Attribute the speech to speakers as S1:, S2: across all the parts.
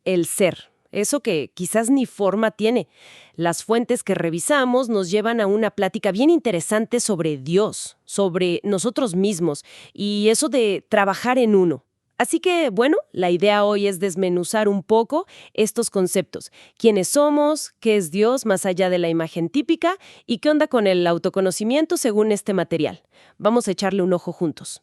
S1: el ser, eso que quizás ni forma tiene. Las fuentes que revisamos nos llevan a una plática bien interesante sobre Dios, sobre nosotros mismos y eso de trabajar en uno. Así que, bueno, la idea hoy es desmenuzar un poco estos conceptos. ¿Quiénes somos? ¿Qué es Dios más allá de la imagen típica? ¿Y qué onda con el autoconocimiento según este material? Vamos a echarle un ojo juntos.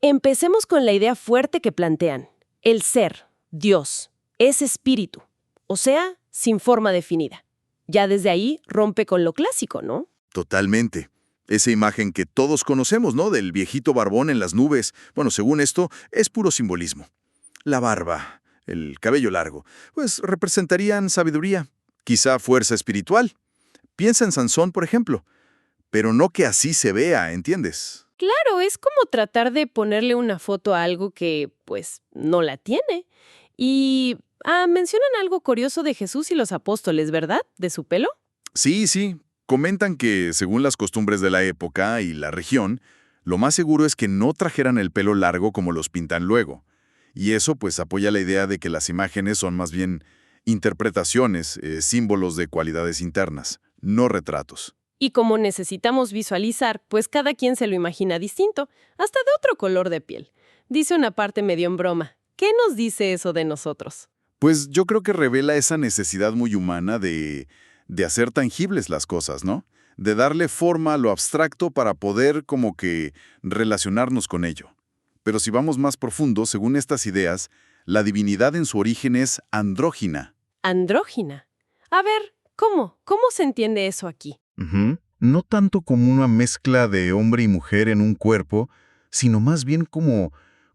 S1: Empecemos con la idea fuerte que plantean. El ser, Dios, es espíritu, o sea, sin forma definida. Ya desde ahí rompe con lo clásico, ¿no?
S2: Totalmente. Esa imagen que todos conocemos, ¿no? Del viejito barbón en las nubes. Bueno, según esto, es puro simbolismo. La barba, el cabello largo, pues representarían sabiduría, quizá fuerza espiritual. Piensa en Sansón, por ejemplo. Pero no que así se vea, ¿entiendes?
S1: Claro, es como tratar de ponerle una foto a algo que, pues, no la tiene. Y mencionan algo curioso de Jesús y los apóstoles, ¿verdad? ¿De su pelo?
S2: Sí, sí. Comentan que, según las costumbres de la época y la región, lo más seguro es que no trajeran el pelo largo como los pintan luego. Y eso pues apoya la idea de que las imágenes son más bien interpretaciones, símbolos de cualidades internas, no retratos.
S1: Y como necesitamos visualizar, pues cada quien se lo imagina distinto, hasta de otro color de piel. Dice una parte medio en broma. ¿Qué nos dice eso de nosotros?
S2: Pues yo creo que revela esa necesidad muy humana de hacer tangibles las cosas, ¿no? De darle forma a lo abstracto para poder como que relacionarnos con ello. Pero si vamos más profundo, según estas ideas, la divinidad en su origen es andrógina.
S1: Andrógina. A ver, ¿cómo? ¿Cómo se entiende eso aquí?
S3: No tanto como una mezcla de hombre y mujer en un cuerpo, sino más bien como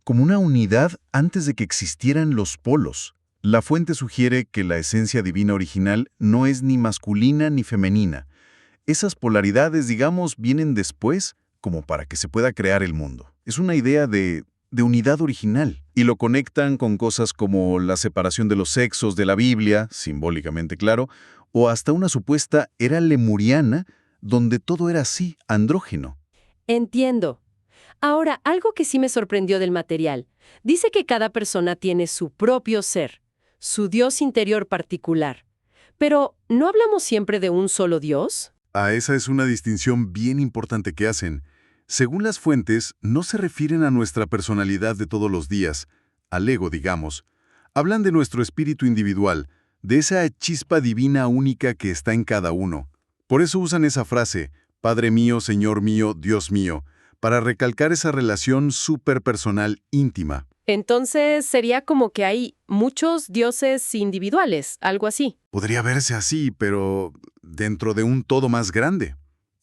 S3: una unidad antes de que existieran los polos. La fuente sugiere que la esencia divina original no es ni masculina ni femenina. Esas polaridades, digamos, vienen después como para que se pueda crear el mundo. Es una idea de unidad original. Y lo conectan con cosas como la separación de los sexos de la Biblia, simbólicamente claro, o hasta una supuesta era lemuriana donde todo era así, andrógeno.
S1: Entiendo. Ahora, algo que sí me sorprendió del material. Dice que cada persona tiene su propio ser, su Dios interior particular. Pero, ¿no hablamos siempre de un solo Dios?
S3: Esa es una distinción bien importante que hacen. Según las fuentes, no se refieren a nuestra personalidad de todos los días, al ego, digamos. Hablan de nuestro espíritu individual, de esa chispa divina única que está en cada uno. Por eso usan esa frase, Padre mío, Señor mío, Dios mío, para recalcar esa relación superpersonal íntima.
S1: Entonces, sería como que hay muchos dioses individuales, algo así.
S3: Podría verse así, pero dentro de un todo más grande.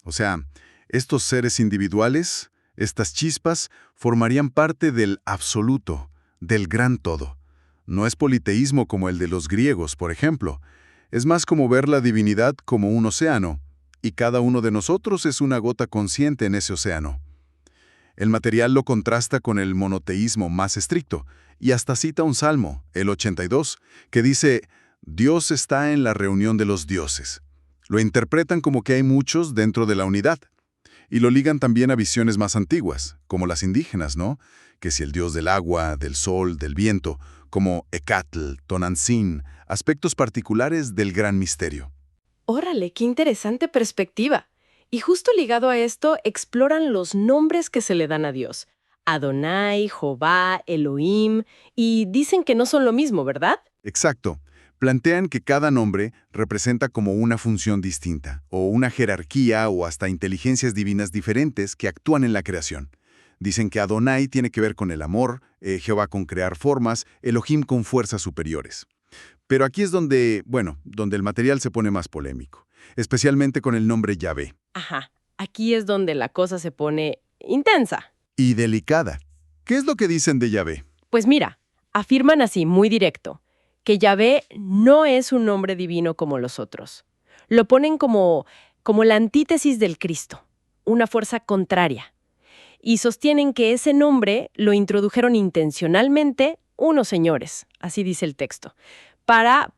S3: O sea, estos seres individuales, estas chispas, formarían parte del absoluto, del gran todo. No es politeísmo como el de los griegos, por ejemplo. Es más como ver la divinidad como un océano, y cada uno de nosotros es una gota consciente en ese océano. El material lo contrasta con el monoteísmo más estricto, y hasta cita un salmo, el 82, que dice, Dios está en la reunión de los dioses. Lo interpretan como que hay muchos dentro de la unidad. Y lo ligan también a visiones más antiguas, como las indígenas, ¿no? Que si el dios del agua, del sol, del viento, como Ecatl, Tonantzin, aspectos particulares del gran misterio.
S1: Órale, qué interesante perspectiva. Y justo ligado a esto, exploran los nombres que se le dan a Dios. Adonai, Jehová, Elohim, y dicen que no son lo mismo, ¿verdad?
S3: Exacto. Plantean que cada nombre representa como una función distinta, o una jerarquía o hasta inteligencias divinas diferentes que actúan en la creación. Dicen que Adonai tiene que ver con el amor, Jehová con crear formas, Elohim con fuerzas superiores. Pero aquí es donde el material se pone más polémico, especialmente con el nombre Yahvé.
S1: Ajá, aquí es donde la cosa se pone intensa.
S3: Y delicada. ¿Qué es lo que dicen de Yahvé?
S1: Pues mira, afirman así, muy directo, que Yahvé no es un nombre divino como los otros. Lo ponen como la antítesis del Cristo, una fuerza contraria. Y sostienen que ese nombre lo introdujeron intencionalmente unos señores, así dice el texto, para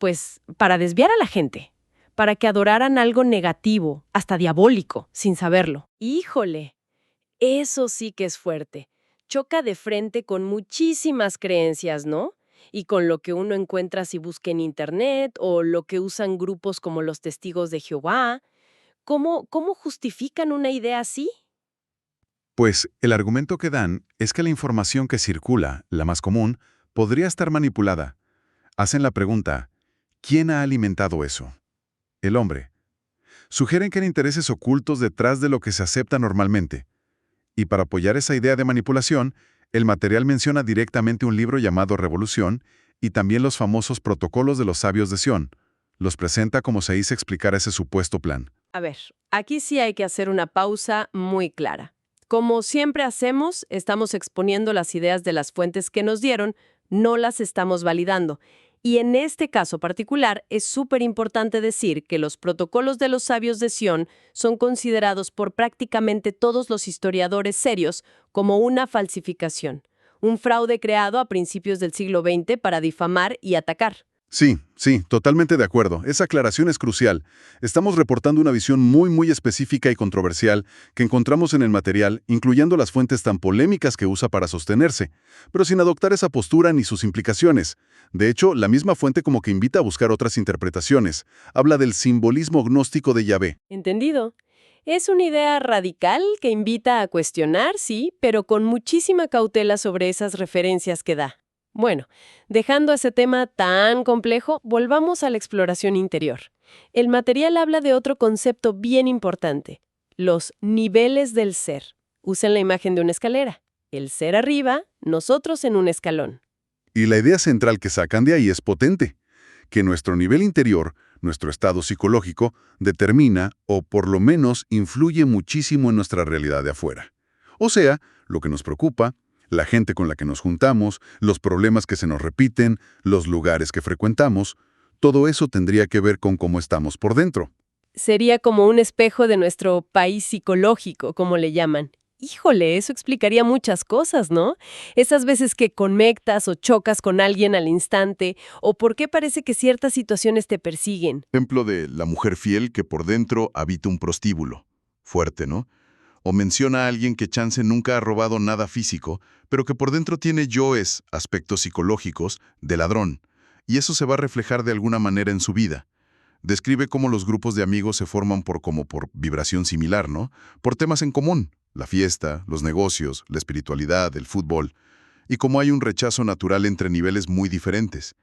S1: desviar a la gente, para que adoraran algo negativo, hasta diabólico, sin saberlo. ¡Híjole! Eso sí que es fuerte. Choca de frente con muchísimas creencias, ¿no? y con lo que uno encuentra si busca en Internet o lo que usan grupos como los Testigos de Jehová. ¿Cómo justifican una idea así?
S3: Pues el argumento que dan es que la información que circula, la más común, podría estar manipulada. Hacen la pregunta, ¿quién ha alimentado eso? El hombre. Sugieren que hay intereses ocultos detrás de lo que se acepta normalmente. Y para apoyar esa idea de manipulación, el material menciona directamente un libro llamado Revolución y también los famosos protocolos de los sabios de Sion. Los presenta como se hizo explicar ese supuesto plan.
S1: A ver, aquí sí hay que hacer una pausa muy clara. Como siempre hacemos, estamos exponiendo las ideas de las fuentes que nos dieron, no las estamos validando. Y en este caso particular, es súper importante decir que los protocolos de los sabios de Sion son considerados por prácticamente todos los historiadores serios como una falsificación, un fraude creado a principios del siglo XX para difamar y atacar.
S3: Sí, totalmente de acuerdo. Esa aclaración es crucial. Estamos reportando una visión muy específica y controversial que encontramos en el material, incluyendo las fuentes tan polémicas que usa para sostenerse, pero sin adoptar esa postura ni sus implicaciones. De hecho, la misma fuente como que invita a buscar otras interpretaciones. Habla del simbolismo gnóstico de Yahvé.
S1: ¿Entendido? Es una idea radical que invita a cuestionar, sí, pero con muchísima cautela sobre esas referencias que da. Bueno, dejando ese tema tan complejo, volvamos a la exploración interior. El material habla de otro concepto bien importante, los niveles del ser. Usan la imagen de una escalera. El ser arriba, nosotros en un escalón.
S3: Y la idea central que sacan de ahí es potente, que nuestro nivel interior, nuestro estado psicológico, determina o por lo menos influye muchísimo en nuestra realidad de afuera. O sea, lo que nos preocupa, la gente con la que nos juntamos, los problemas que se nos repiten, los lugares que frecuentamos, todo eso tendría que ver con cómo estamos por dentro.
S1: Sería como un espejo de nuestro país psicológico, como le llaman. Híjole, eso explicaría muchas cosas, ¿no? Esas veces que conectas o chocas con alguien al instante, o por qué parece que ciertas situaciones te persiguen.
S4: Ejemplo de la mujer fiel que por dentro habita un prostíbulo. Fuerte, ¿no? O menciona a alguien que chance nunca ha robado nada físico, pero que por dentro tiene yoes, aspectos psicológicos, de ladrón. Y eso se va a reflejar de alguna manera en su vida. Describe cómo los grupos de amigos se forman por vibración similar, ¿no? Por temas en común, la fiesta, los negocios, la espiritualidad, el fútbol. Y cómo hay un rechazo natural entre niveles muy diferentes.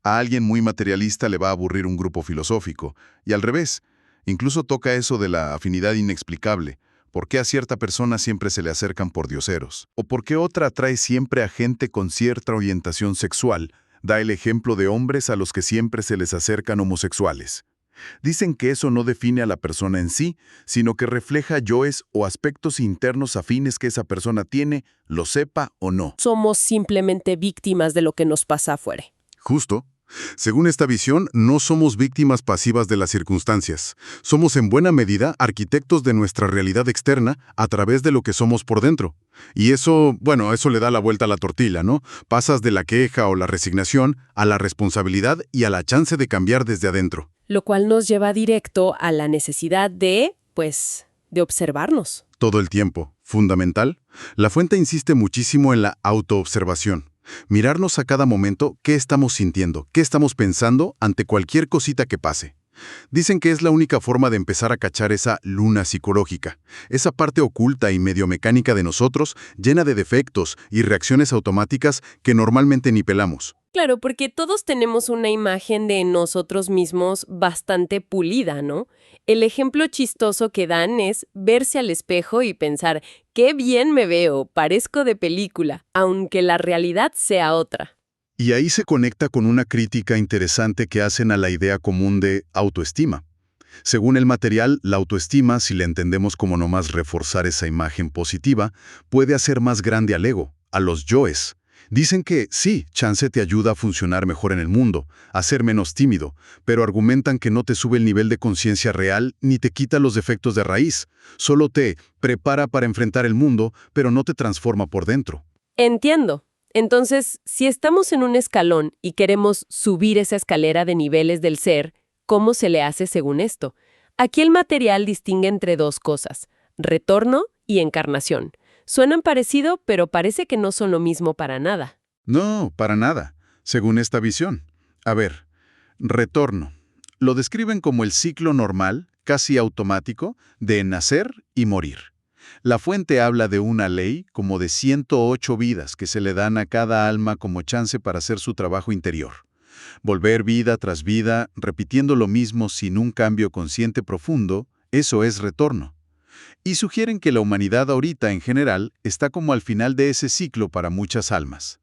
S4: A alguien muy materialista le va a aburrir un grupo filosófico, y al revés. Incluso toca eso de la afinidad inexplicable. ¿Por qué a cierta persona siempre se le acercan por dioseros? ¿O por qué otra atrae siempre a gente con cierta orientación sexual? Da el ejemplo de hombres a los que siempre se les acercan homosexuales. Dicen que eso no define a la persona en sí, sino que refleja yoes o aspectos internos afines que esa persona tiene, lo sepa o no.
S1: Somos simplemente víctimas de lo que nos pasa afuera.
S3: Justo. Según esta visión, no somos víctimas pasivas de las circunstancias. Somos en buena medida arquitectos de nuestra realidad externa a través de lo que somos por dentro. Y eso, eso le da la vuelta a la tortilla, ¿no? Pasas de la queja o la resignación a la responsabilidad y a la chance de cambiar desde adentro.
S1: Lo cual nos lleva directo a la necesidad de observarnos.
S3: Todo el tiempo. Fundamental. La fuente insiste muchísimo en la autoobservación. Mirarnos a cada momento qué estamos sintiendo, qué estamos pensando ante cualquier cosita que pase. Dicen que es la única forma de empezar a cachar esa luna psicológica, esa parte oculta y medio mecánica de nosotros, llena de defectos y reacciones automáticas que normalmente ni pelamos.
S1: Claro, porque todos tenemos una imagen de nosotros mismos bastante pulida, ¿no? El ejemplo chistoso que dan es verse al espejo y pensar, ¡qué bien me veo! Parezco de película, aunque la realidad sea otra.
S3: Y ahí se conecta con una crítica interesante que hacen a la idea común de autoestima. Según el material, la autoestima, si la entendemos como nomás reforzar esa imagen positiva, puede hacer más grande al ego, a los yoes. Dicen que sí, chance te ayuda a funcionar mejor en el mundo, a ser menos tímido, pero argumentan que no te sube el nivel de conciencia real ni te quita los defectos de raíz. Solo te prepara para enfrentar el mundo, pero no te transforma por dentro.
S1: Entiendo. Entonces, si estamos en un escalón y queremos subir esa escalera de niveles del ser, ¿cómo se le hace según esto? Aquí el material distingue entre dos cosas, retorno y encarnación. Suenan parecido, pero parece que no son lo mismo para nada.
S3: No, para nada. según esta visión. A ver, retorno. Lo describen como el ciclo normal, casi automático, de nacer y morir. La fuente habla de una ley como de 108 vidas que se le dan a cada alma como chance para hacer su trabajo interior. Volver vida tras vida, repitiendo lo mismo sin un cambio consciente profundo, eso es retorno. Y sugieren que la humanidad ahorita en general está como al final de ese ciclo para muchas almas.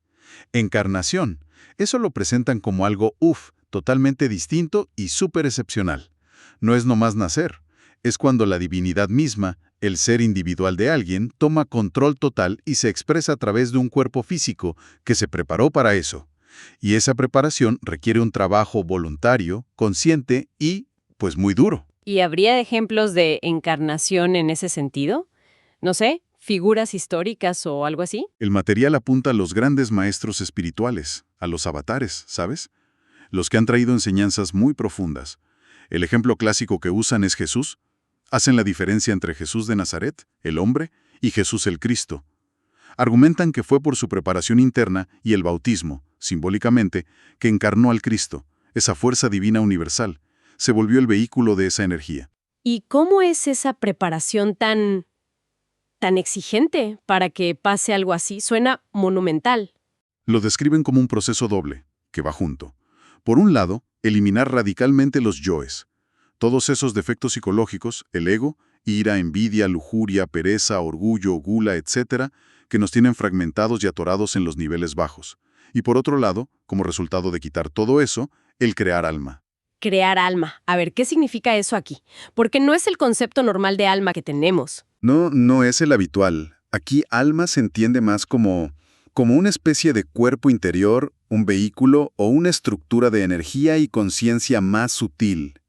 S3: Encarnación, eso lo presentan como algo totalmente distinto y súper excepcional. No es nomás nacer, es cuando la divinidad misma, el ser individual de alguien, toma control total y se expresa a través de un cuerpo físico que se preparó para eso. Y esa preparación requiere un trabajo voluntario, consciente y, pues, muy duro.
S1: ¿Y habría ejemplos de encarnación en ese sentido? No sé, figuras históricas o algo así.
S3: El material apunta a los grandes maestros espirituales, a los avatares, ¿sabes? Los que han traído enseñanzas muy profundas. El ejemplo clásico que usan es Jesús. Hacen la diferencia entre Jesús de Nazaret, el hombre, y Jesús el Cristo. Argumentan que fue por su preparación interna y el bautismo, simbólicamente, que encarnó al Cristo, esa fuerza divina universal. Se volvió el vehículo de esa energía.
S1: ¿Y cómo es esa preparación tan exigente para que pase algo así? Suena monumental.
S3: Lo describen como un proceso doble, que va junto. Por un lado, eliminar radicalmente los yoes. Todos esos defectos psicológicos, el ego, ira, envidia, lujuria, pereza, orgullo, gula, etc., que nos tienen fragmentados y atorados en los niveles bajos. Y por otro lado, como resultado de quitar todo eso, el crear alma.
S1: Crear alma. A ver, ¿qué significa eso aquí? Porque no es el concepto normal de alma que tenemos.
S3: No es el habitual. Aquí alma se entiende más como una especie de cuerpo interior, un vehículo o una estructura de energía y conciencia más sutil.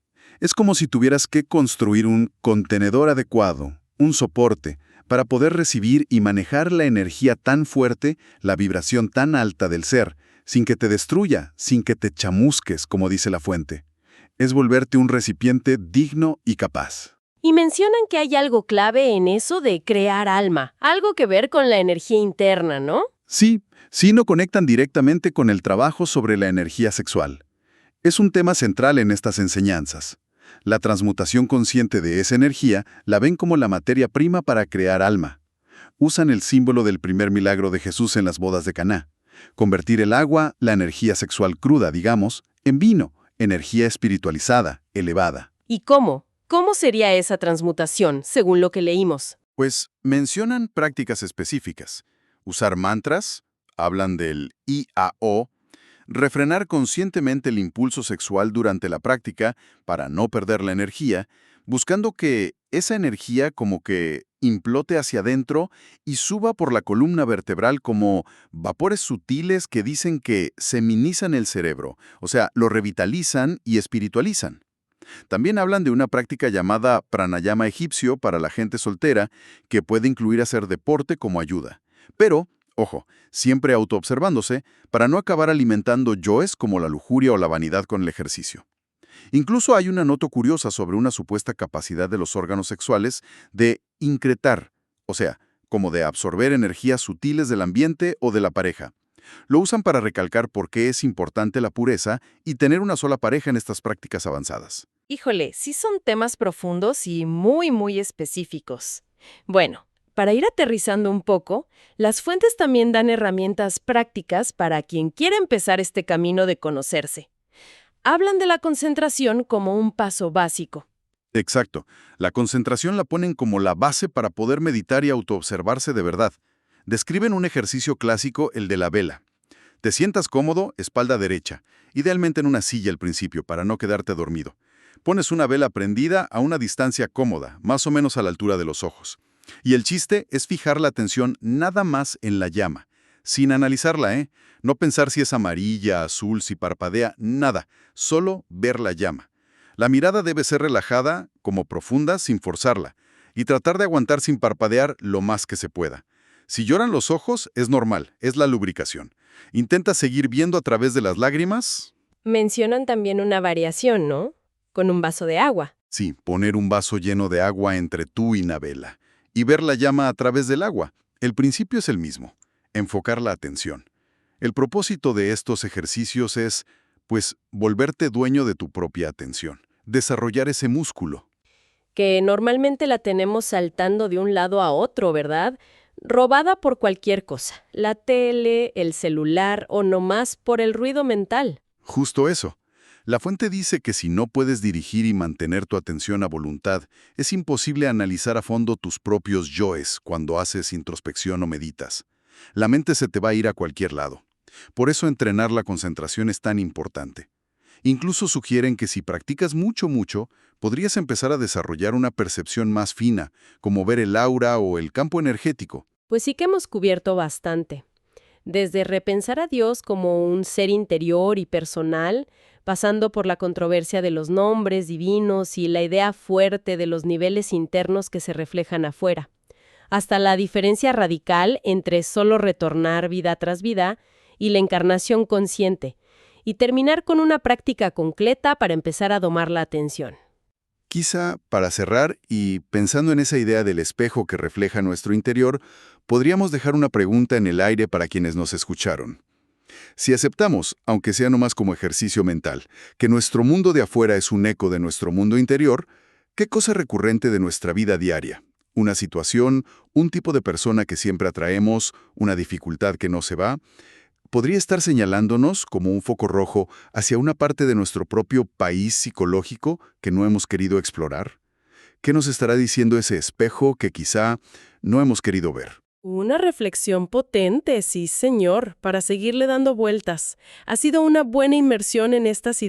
S3: Es como si tuvieras que construir un contenedor adecuado, un soporte, para poder recibir y manejar la energía tan fuerte, la vibración tan alta del ser, sin que te destruya, sin que te chamusques, como dice la fuente. Es volverte un recipiente digno y capaz.
S1: Y mencionan que hay algo clave en eso de crear alma, algo que ver con la energía interna, ¿no?
S3: Sí no conectan directamente con el trabajo sobre la energía sexual. Es un tema central en estas enseñanzas. La transmutación consciente de esa energía la ven como la materia prima para crear alma. Usan el símbolo del primer milagro de Jesús en las bodas de Caná. Convertir el agua, la energía sexual cruda, digamos, en vino, energía espiritualizada, elevada.
S1: ¿Y cómo? ¿Cómo sería esa transmutación, según lo que leímos?
S3: Pues mencionan prácticas específicas. Usar mantras, hablan del IAO, refrenar conscientemente el impulso sexual durante la práctica para no perder la energía, buscando que esa energía como que implote hacia adentro y suba por la columna vertebral como vapores sutiles que dicen que seminizan el cerebro, o sea, lo revitalizan y espiritualizan. También hablan de una práctica llamada pranayama egipcio para la gente soltera, que puede incluir hacer deporte como ayuda. Pero, ojo, siempre autoobservándose para no acabar alimentando yoes como la lujuria o la vanidad con el ejercicio. Incluso hay una nota curiosa sobre una supuesta capacidad de los órganos sexuales de incretar, o sea, como de absorber energías sutiles del ambiente o de la pareja. Lo usan para recalcar por qué es importante la pureza y tener una sola pareja en estas prácticas avanzadas.
S1: Híjole, sí son temas profundos y muy específicos. Bueno, para ir aterrizando un poco, las fuentes también dan herramientas prácticas para quien quiera empezar este camino de conocerse. Hablan de la concentración como un paso básico.
S3: Exacto. La concentración la ponen como la base para poder meditar y autoobservarse de verdad. Describen un ejercicio clásico, el de la vela. Te sientas cómodo, espalda derecha, idealmente en una silla al principio para no quedarte dormido. Pones una vela prendida a una distancia cómoda, más o menos a la altura de los ojos. Y el chiste es fijar la atención nada más en la llama, sin analizarla, ¿eh? No pensar si es amarilla, azul, si parpadea, nada, solo ver la llama. La mirada debe ser relajada, como profunda, sin forzarla, y tratar de aguantar sin parpadear lo más que se pueda. Si lloran los ojos, es normal, es la lubricación. Intenta seguir viendo a través de las lágrimas.
S1: Mencionan también una variación, ¿no? Con un vaso de agua.
S3: Sí, poner un vaso lleno de agua entre tú y la vela. Y ver la llama a través del agua. El principio es el mismo. Enfocar la atención. El propósito de estos ejercicios es, pues, volverte dueño de tu propia atención, desarrollar ese músculo.
S1: Que normalmente la tenemos saltando de un lado a otro, ¿verdad? Robada por cualquier cosa, la tele, el celular o nomás por el ruido mental.
S3: Justo eso. La fuente dice que si no puedes dirigir y mantener tu atención a voluntad, es imposible analizar a fondo tus propios yoes cuando haces introspección o meditas. La mente se te va a ir a cualquier lado. Por eso entrenar la concentración es tan importante. Incluso sugieren que si practicas mucho, podrías empezar a desarrollar una percepción más fina, como ver el aura o el campo energético.
S1: Pues sí que hemos cubierto bastante. Desde repensar a Dios como un ser interior y personal, pasando por la controversia de los nombres divinos y la idea fuerte de los niveles internos que se reflejan afuera, hasta la diferencia radical entre solo retornar vida tras vida y la encarnación consciente, y terminar con una práctica concreta para empezar a domar la atención.
S3: Quizá, para cerrar, y pensando en esa idea del espejo que refleja nuestro interior, podríamos dejar una pregunta en el aire para quienes nos escucharon. Si aceptamos, aunque sea nomás como ejercicio mental, que nuestro mundo de afuera es un eco de nuestro mundo interior, ¿qué cosa recurrente de nuestra vida diaria? ¿Una situación, un tipo de persona que siempre atraemos, una dificultad que no se va? ¿Podría estar señalándonos como un foco rojo hacia una parte de nuestro propio país psicológico que no hemos querido explorar? ¿Qué nos estará diciendo ese espejo que quizá no hemos querido ver?
S1: Una reflexión potente, sí, señor, para seguirle dando vueltas. Ha sido una buena inmersión en estas ideas.